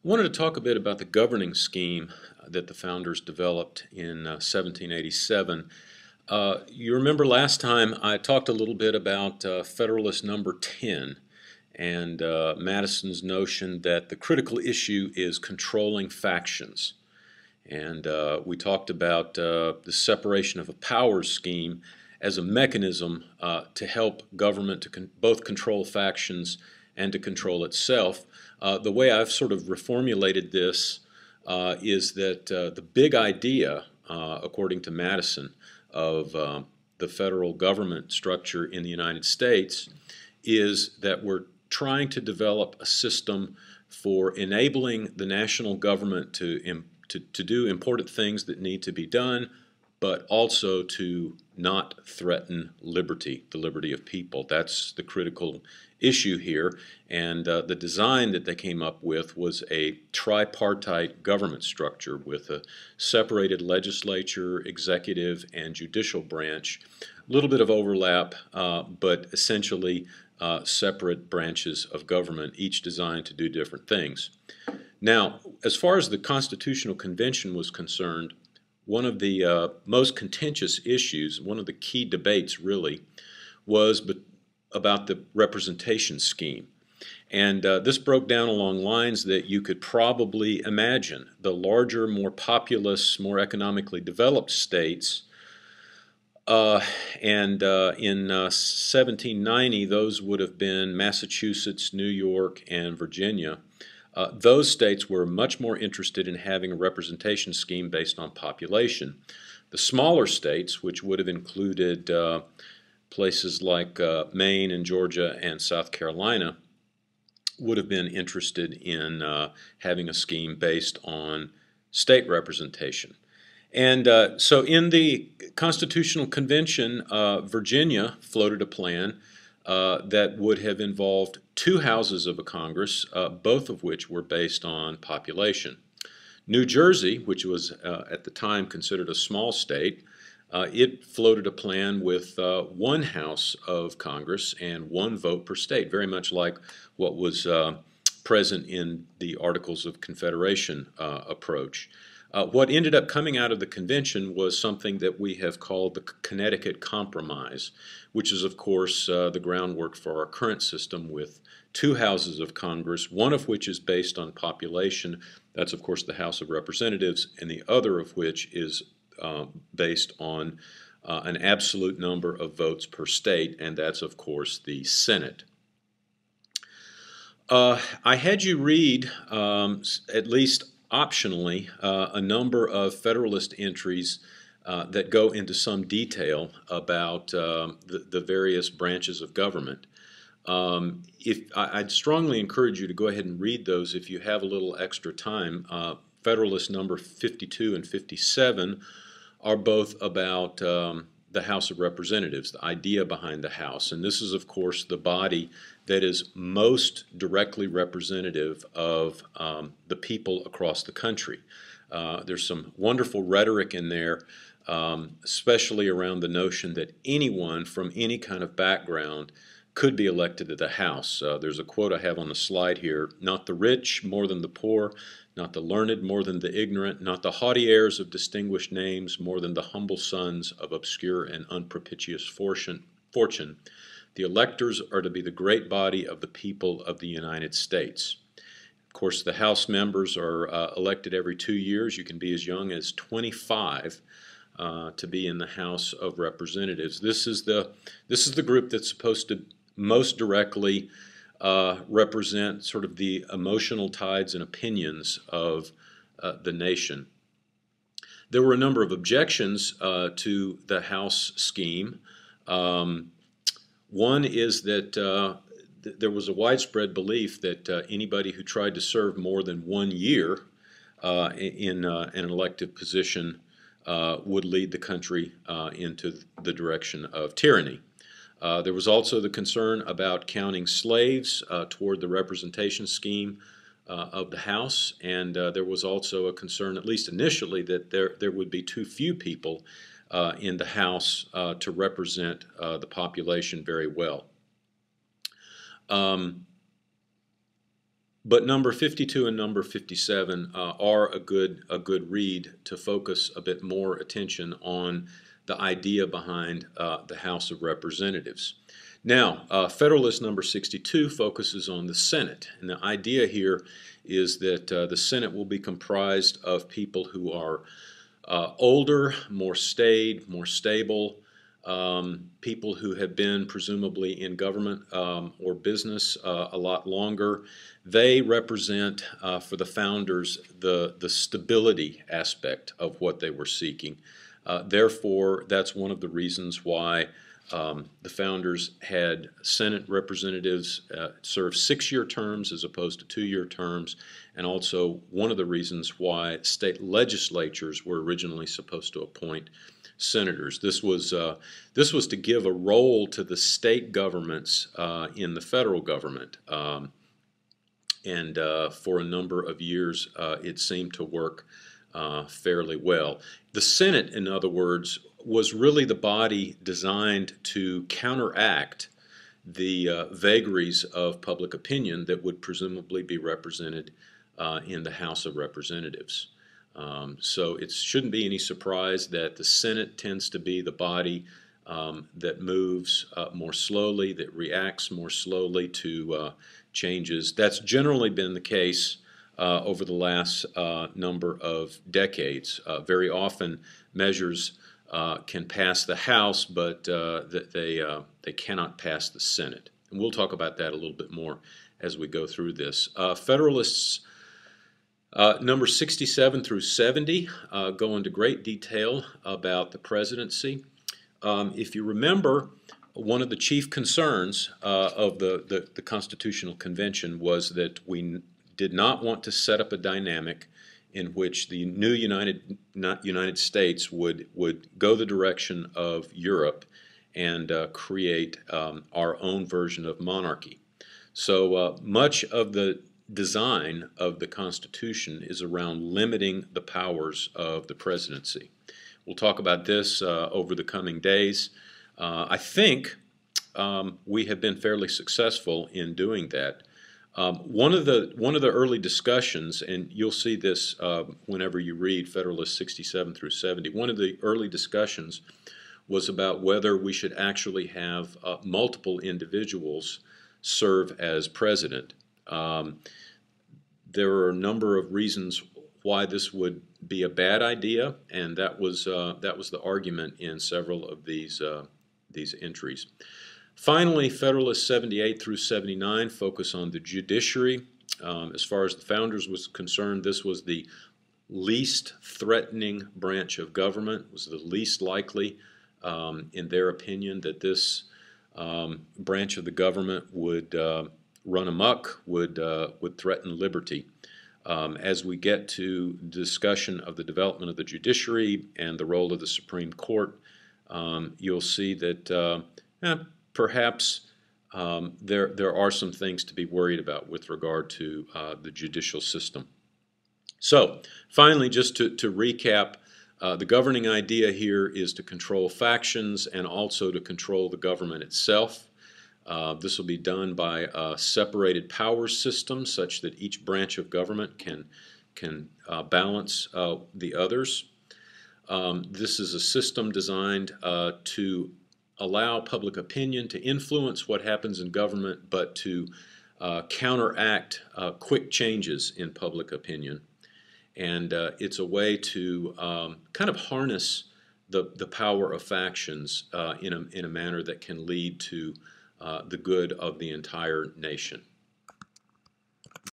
wanted to talk a bit about the governing scheme that the founders developed in 1787. You remember last time I talked a little bit about Federalist Number 10 and Madison's notion that the critical issue is controlling factions. And we talked about the separation of a powers scheme as a mechanism to help government to both control factions and to control itself. The way I've sort of reformulated this is that the big idea, according to Madison, of the federal government structure in the United States is that we're trying to develop a system for enabling the national government to do important things that need to be done, but also to not threaten liberty, the liberty of people. That's the critical issue here. And the design that they came up with was a tripartite government structure with a separated legislature, executive, and judicial branch. A little bit of overlap, but essentially separate branches of government, each designed to do different things. Now, as far as the Constitutional Convention was concerned, one of the most contentious issues, one of the key debates really, was about the representation scheme. And this broke down along lines that you could probably imagine. The larger, more populous, more economically developed states, in 1790 those would have been Massachusetts, New York, and Virginia. Those states were much more interested in having a representation scheme based on population. The smaller states, which would have included places like Maine and Georgia and South Carolina, would have been interested in having a scheme based on state representation. And so in the Constitutional Convention, Virginia floated a plan that would have involved two houses of a Congress, both of which were based on population. New Jersey, which was at the time considered a small state, it floated a plan with one house of Congress and one vote per state, very much like what was present in the Articles of Confederation approach. What ended up coming out of the convention was something that we have called the Connecticut Compromise, which is, of course, the groundwork for our current system with two houses of Congress, one of which is based on population. That's, of course, the House of Representatives, and the other of which is based on an absolute number of votes per state, and that's, of course, the Senate. I had you read, at least optionally, a number of Federalist entries that go into some detail about the various branches of government. I'd strongly encourage you to go ahead and read those if you have a little extra time. Federalist number 52 and 57 are both about the House of Representatives, the idea behind the House. And this is, of course, the body that is most directly representative of the people across the country. There's some wonderful rhetoric in there, especially around the notion that anyone from any kind of background could be elected to the House. There's a quote I have on the slide here: "Not the rich more than the poor, not the learned more than the ignorant, not the haughty heirs of distinguished names more than the humble sons of obscure and unpropitious fortune. The electors are to be the great body of the people of the United States." Of course, the House members are elected every 2 years. You can be as young as 25 to be in the House of Representatives. This is the group that's supposed to most directly represent sort of the emotional tides and opinions of the nation. There were a number of objections to the House scheme. One is that there was a widespread belief that anybody who tried to serve more than 1 year in an elective position would lead the country into the direction of tyranny. There was also the concern about counting slaves toward the representation scheme of the House, and there was also a concern, at least initially, that there would be too few people in the House to represent the population very well. But number 52 and number 57 are a good read to focus a bit more attention on the idea behind the House of Representatives. Now, Federalist number 62 focuses on the Senate, and the idea here is that the Senate will be comprised of people who are older, more staid, more stable, people who have been presumably in government or business a lot longer. They represent, for the founders, the stability aspect of what they were seeking. Therefore, that's one of the reasons why the founders had Senate representatives serve 6-year terms as opposed to 2-year terms, and also one of the reasons why state legislatures were originally supposed to appoint senators. This was to give a role to the state governments in the federal government, and for a number of years it seemed to work fairly well. The Senate, in other words, was really the body designed to counteract the vagaries of public opinion that would presumably be represented in the House of Representatives. So it shouldn't be any surprise that the Senate tends to be the body that moves more slowly, that reacts more slowly to changes. That's generally been the case over the last number of decades. Very often measures can pass the House, but they cannot pass the Senate. And we'll talk about that a little bit more as we go through this. Federalists number 67 through 70 go into great detail about the presidency. If you remember, one of the chief concerns of the Constitutional Convention was that we did not want to set up a dynamic in which the new United States would go the direction of Europe and create our own version of monarchy. So much of the design of the Constitution is around limiting the powers of the presidency. We'll talk about this over the coming days. I think we have been fairly successful in doing that. One of the early discussions, and you'll see this whenever you read Federalist 67 through 70, one of the early discussions was about whether we should actually have multiple individuals serve as president. There are a number of reasons why this would be a bad idea, and that was the argument in several of these entries. Finally, Federalist 78 through 79 focus on the judiciary. As far as the founders was concerned, this was the least threatening branch of government. It was the least likely, in their opinion, that this branch of the government would run amok, would threaten liberty. As we get to discussion of the development of the judiciary and the role of the Supreme Court, you'll see that perhaps there are some things to be worried about with regard to the judicial system. So finally, just to recap, the governing idea here is to control factions and also to control the government itself. This will be done by a separated powers system such that each branch of government can balance the others. This is a system designed to allow public opinion to influence what happens in government, but to counteract quick changes in public opinion. And it's a way to kind of harness the power of factions in a manner that can lead to the good of the entire nation.